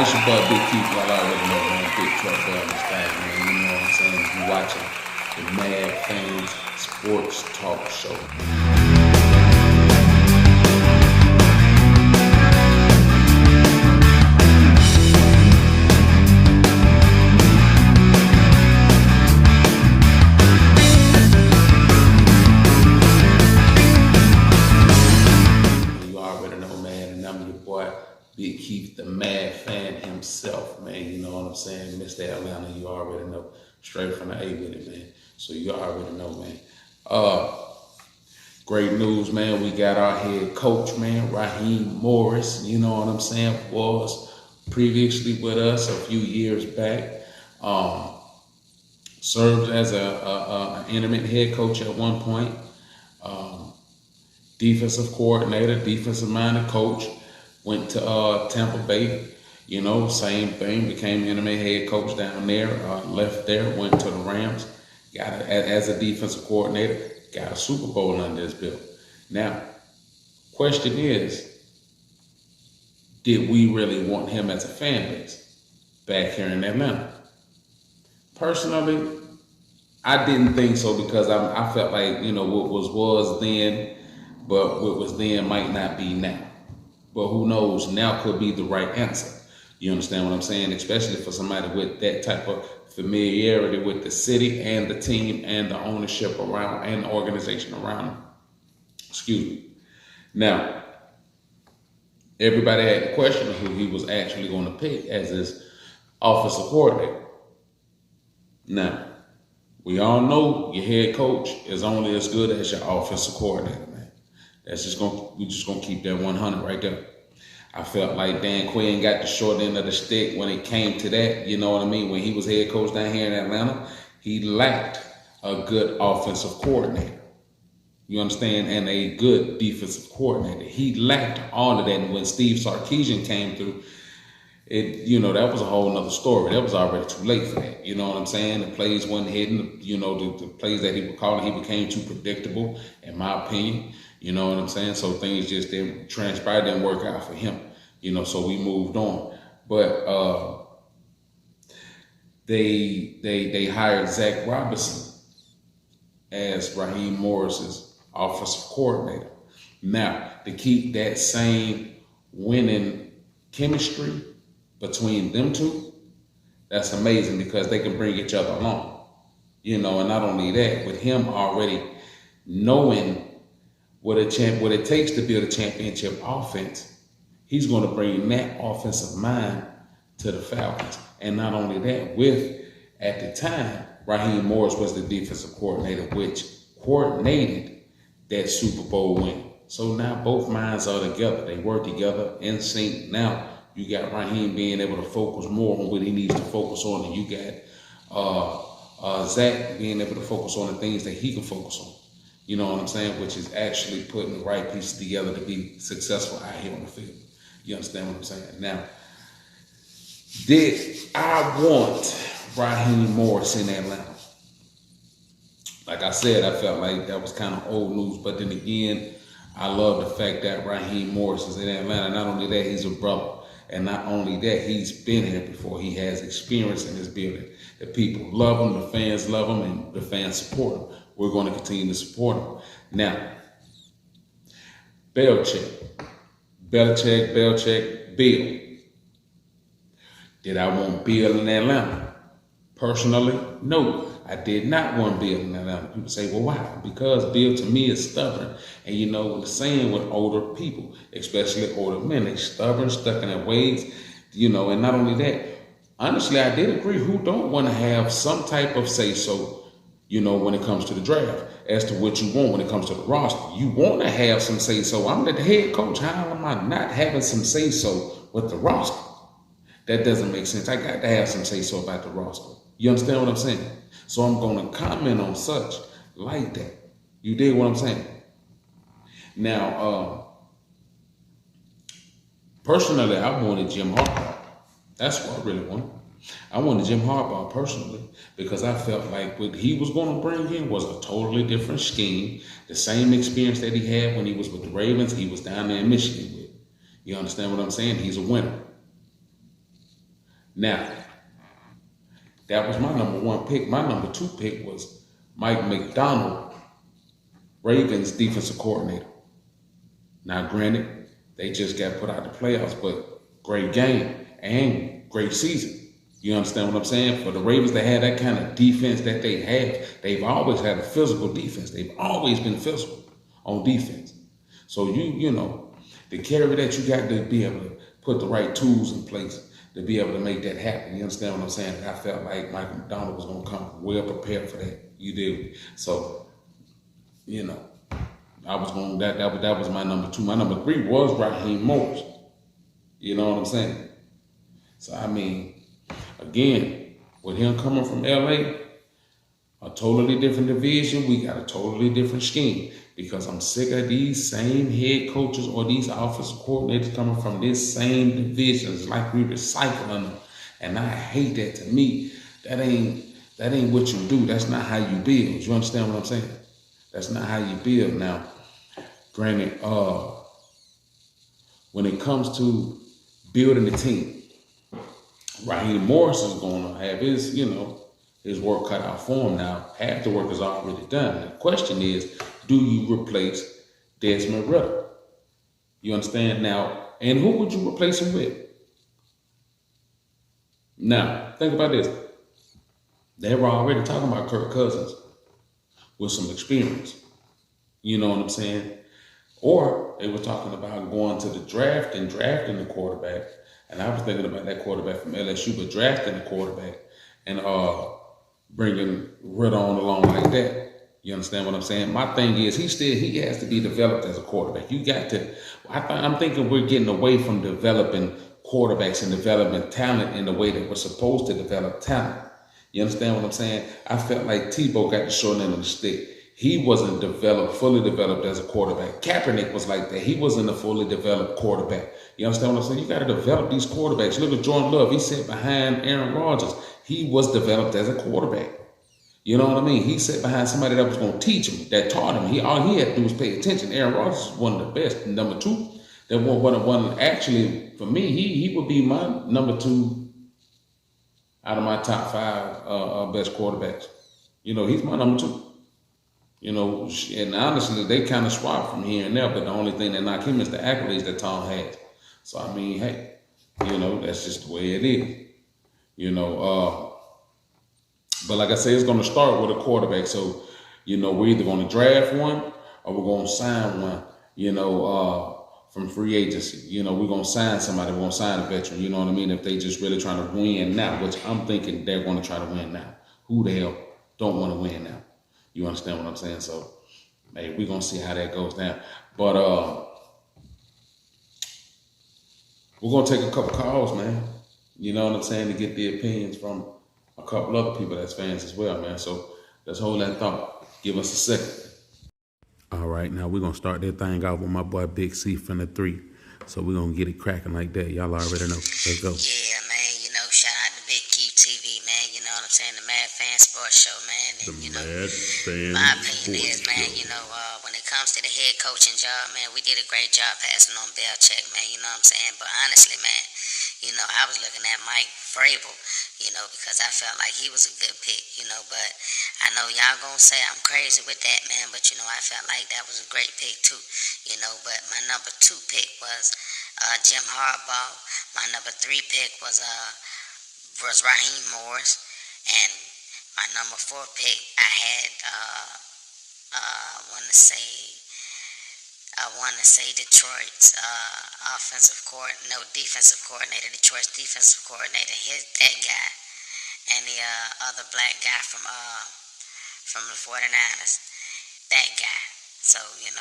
it's your boy Big Keith. Y'all already know, man. Big truck down this thing, man. You know what I'm saying? You watching the Maad Fan Sports Talk Show. You already know, man. And I'm your boy Big Keith, the Maad Fan himself, man. You know what I'm saying? Mr. Atlanta, you already know. Straight from the A with it, man. So you already know, man. Great news, man. We got our head coach, man, Raheem Morris. You know what I'm saying? Was previously with us a few years back. Served as an interim head coach at one point. Defensive coordinator, defensive-minded coach. Went to Tampa Bay. You know, same thing. Became interim head coach down there. Left there, went to the Rams. Got as a defensive coordinator. Got a Super Bowl under his belt. Now, question is, did we really want him as a fan base back here in Atlanta? Personally, I didn't think so because I felt like, you know, what was then, but what was then might not be now. But who knows? Now could be the right answer. You understand what I'm saying? Especially for somebody with that type of familiarity with the city and the team and the ownership around and the organization around them. Excuse me. Now, everybody had the question of who he was actually going to pick as his offensive coordinator. Now, we all know your head coach is only as good as your offensive coordinator, man. We're just gonna keep that 100 right there. I felt like Dan Quinn got the short end of the stick when it came to that. You know what I mean? When he was head coach down here in Atlanta, he lacked a good offensive coordinator. You understand? And a good defensive coordinator. He lacked all of that. And when Steve Sarkisian came through, that was a whole nother story. That was already too late for that. You know what I'm saying? The plays wasn't hitting. You know, the plays that he was calling, he became too predictable, in my opinion. You know what I'm saying? So things just didn't transpire, didn't work out for him. You know, so we moved on. But they hired Zach Robinson as Raheem Morris's offensive coordinator. Now, to keep that same winning chemistry between them two, that's amazing because they can bring each other along. You know, and not only that, with him already knowing what it takes to build a championship offense, he's going to bring that offensive mind to the Falcons. And not only that, at the time, Raheem Morris was the defensive coordinator, which coordinated that Super Bowl win. So now both minds are together. They work together in sync. Now you got Raheem being able to focus more on what he needs to focus on, and you got Zach being able to focus on the things that he can focus on. You know what I'm saying? Which is actually putting the right pieces together to be successful out here on the field. You understand what I'm saying? Now, did I want Raheem Morris in Atlanta? Like I said, I felt like that was kind of old news. But then again, I love the fact that Raheem Morris is in Atlanta. Not only that, he's a brother. And not only that, he's been here before. He has experience in this building. The people love him, the fans love him, and the fans support him. We're going to continue to support him. Now, Belichick, Bill. Did I want Bill in Atlanta? Personally, no. I did not want Bill in Atlanta. People say, well, why? Because Bill to me is stubborn. And you know the saying with older people, especially older men, they're stubborn, stuck in their ways, you know, and not only that, honestly, I did agree who don't want to have some type of say-so, you know, when it comes to the draft, as to what you want when it comes to the roster. You want to have some say-so. I'm the head coach. How am I not having some say-so with the roster? That doesn't make sense. I got to have some say-so about the roster. You understand what I'm saying? So I'm going to comment on such like that. You dig what I'm saying? Now, personally, I wanted Jim Harbaugh. That's what I really wanted. I wanted Jim Harbaugh personally because I felt like what he was going to bring in was a totally different scheme. The same experience that he had when he was with the Ravens, he was down there in Michigan with. You understand what I'm saying? He's a winner. Now, that was my number one pick. My number two pick was Mike McDonald, Ravens defensive coordinator. Now, granted, they just got put out the playoffs, but great game and great season. You understand what I'm saying? For the Ravens, they had that kind of defense that they have. They've always had a physical defense. They've always been physical on defense. So you know, the carry that you got to be able to put the right tools in place to be able to make that happen. You understand what I'm saying? I felt like Michael McDonald was going to come well prepared for that. You did. So, you know, I was going that was my number two. My number three was Raheem Morris. You know what I'm saying? So I mean, again, with him coming from LA, a totally different division, we got a totally different scheme. Because I'm sick of these same head coaches or these offensive coordinators coming from this same division. It's like we recycling them. And I hate that. To me, that ain't what you do. That's not how you build. You understand what I'm saying? That's not how you build. Now, granted, when it comes to building a team, Raheem Morris is going to have his, his work cut out for him now. Half the work is already done. The question is, do you replace Desmond Ridder? You understand now? And who would you replace him with? Now, think about this. They were already talking about Kirk Cousins with some experience. You know what I'm saying? Or they were talking about going to the draft and drafting the quarterback. And I was thinking about that quarterback from LSU, but drafting the quarterback and bringing Ridder on along like that. You understand what I'm saying? My thing is, he has to be developed as a quarterback. You got to. I'm thinking we're getting away from developing quarterbacks and developing talent in the way that we're supposed to develop talent. You understand what I'm saying? I felt like Tebow got the short end of the stick. He wasn't fully developed as a quarterback. Kaepernick was like that. He wasn't a fully developed quarterback. You understand what I'm saying? You got to develop these quarterbacks. Look at Jordan Love. He sat behind Aaron Rodgers. He was developed as a quarterback. You know what I mean? He sat behind somebody that was going to teach him, that taught him. All he had to do was pay attention. Aaron Rodgers is one of the best. Number two, that one actually, for me, he would be my number two out of my top five best quarterbacks. He's my number two. And honestly, they kind of swap from here and there, but the only thing that knock him is the accolades that Tom has. So, I mean, hey, that's just the way it is. But like I say, it's going to start with a quarterback. So, we're either going to draft one or we're going to sign one, from free agency. We're going to sign somebody. We're going to sign a veteran. You know what I mean? If they just really trying to win now, which I'm thinking they're going to try to win now. Who the hell don't want to win now? You understand what I'm saying? So, hey, we're going to see how that goes down. But we're going to take a couple calls, man. You know what I'm saying? To get the opinions from a couple other people that's fans as well, man. So let's hold that thought. Give us a second. All right, now we're going to start that thing off with my boy Big C from the 3. So we're going to get it cracking like that. Y'all already know. Let's go. Yeah, man, shout out to Big Q TV, man. You know what I'm saying? The Maad Fan Sports Show, man. And, Maad Fan my opinion is, Sports man, Show. when it comes to the head coaching job, man, we did a great job passing on Belichick, man. You know what I'm saying? But honestly, man, I was looking at Mike Vrabel, because I felt like he was a good pick, but I know y'all gonna say I'm crazy with that, man, but I felt like that was a great pick too, but my number 2 pick was Jim Harbaugh. My number 3 pick was Raheem Morris, and my number 4 pick I had I want to say Detroit's defensive coordinator, Detroit's defensive coordinator, that guy, and the other black guy from the 49ers, that guy. So, it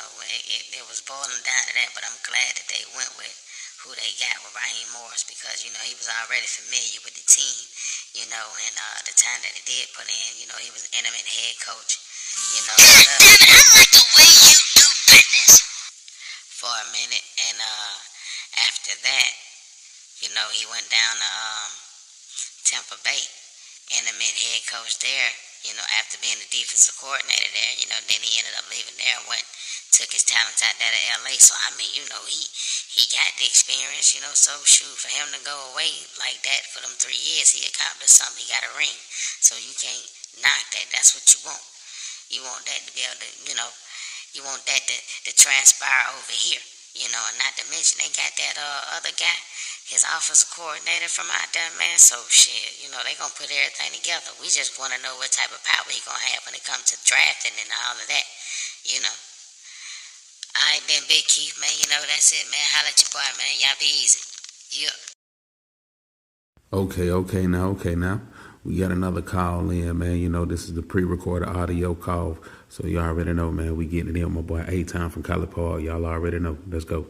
was boiling down to that, but I'm glad that they went with who they got with Raheem Morris because, he was already familiar with the team, and the time that he did put in, he was an intimate head coach, Damn it, I like the way you do business. For a minute, and after that, he went down to Tampa Bay, intimate head coach there, after being the defensive coordinator there, then he ended up leaving there and went took his talents out there to LA. So I mean, he got the experience, so shoot, for him to go away like that for them 3 years, he accomplished something. He got a ring. So you can't knock that. That's what you want. You want that to be able to, you want that to transpire over here. And not to mention they got that other guy, his offensive coordinator from out there, man. So shit, they gonna put everything together. We just wanna know what type of power he gonna have when it comes to drafting and all of that. Alright then, Big Keith, man, that's it, man. Holla at your boy, man. Y'all be easy. Yeah. Okay, now. We got another call in, man. This is the pre-recorded audio call. So you already know, man. We getting it in with my boy A-Town from College Park. Y'all already know. Let's go.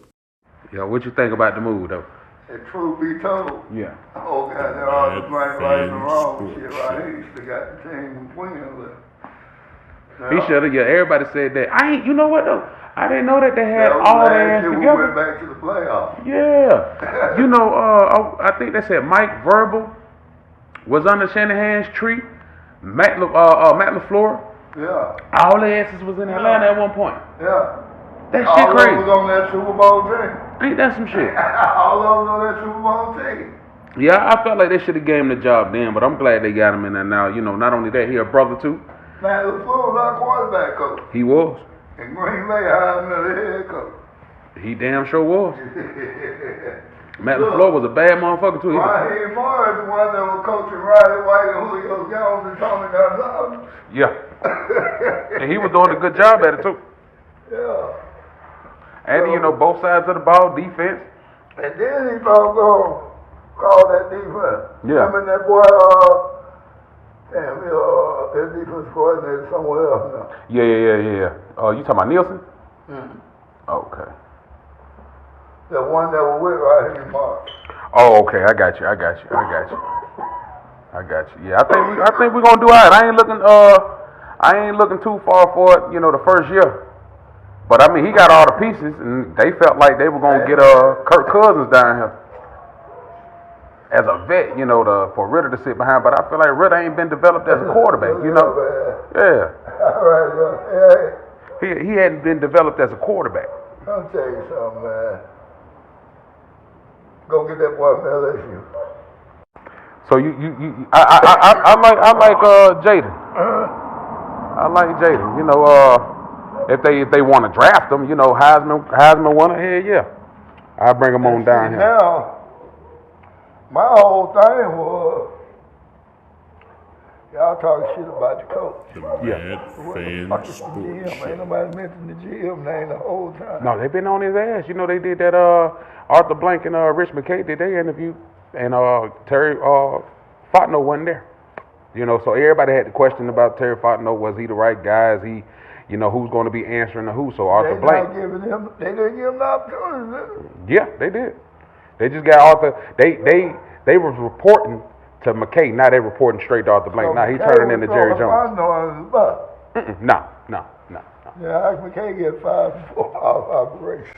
Yo, what you think about the move, though? And truth be told, Yeah. oh God, there all the blank right and wrong shit right here. He should have got the team twins with. He should have. Yeah, everybody said that. You know what, though? I didn't know that they had all their ass together. We went back to the playoffs. Yeah. I think they said Mike Verbal was under Shanahan's tree. Matt LaFleur. Yeah. All their asses was in Atlanta at one point. Yeah. That all shit crazy. All of them was on that Super Bowl team. Ain't that some shit? All of them on that Super Bowl team. Yeah, I felt like they should have gave him the job then, but I'm glad they got him in there now. Not only that, he a brother too. Matt LaFleur was our quarterback coach. He was. And Green Bay hired him as the head coach. He damn sure was. Matt LaFleur was a bad motherfucker too. Raheem Morris, the one that was coaching Riley White and Julio Jones and Tony Gonzalez. Yeah. And he was doing a good job at it too. Yeah. And both sides of the ball, defense. And then he gonna go call that defense. Yeah. Him and that boy, his defense coordinator somewhere else now. Yeah. You talking about Nielsen? Mm-hmm. Okay. The one that was with Raheem Morris. Oh, okay. I got you. Yeah, I think we're gonna do all right. I ain't looking too far for it. The first year. But I mean, he got all the pieces, and they felt like they were gonna get Kirk Cousins down here as a vet, for Ritter to sit behind. But I feel like Ritter ain't been developed as a quarterback, Yeah. All right, He hadn't been developed as a quarterback. I'll tell you something, man. Go get that boy from LSU. So I like Jaden. I like Jaden. If they want to draft him, Heisman winner, hell yeah, I'll bring him on down here. Now, my whole thing was y'all talking shit about the coach. The Maad Fan Sports Show. Ain't nobody mentioned the GM name the whole time. No, they been on his ass. They did that. Arthur Blank and Rich McKay did their interview, and Terry Fontenot wasn't there. So everybody had the question about Terry Fontenot. Was he the right guy? Is he, who's going to be answering the who? So Arthur Blank. They didn't give him the opportunity. Yeah, they did. They just got Arthur. They was reporting to McKay. Now they reporting straight to Arthur Blank. So now he turning into Jerry Jones. No. No. Yeah, McKay get 5 for operation.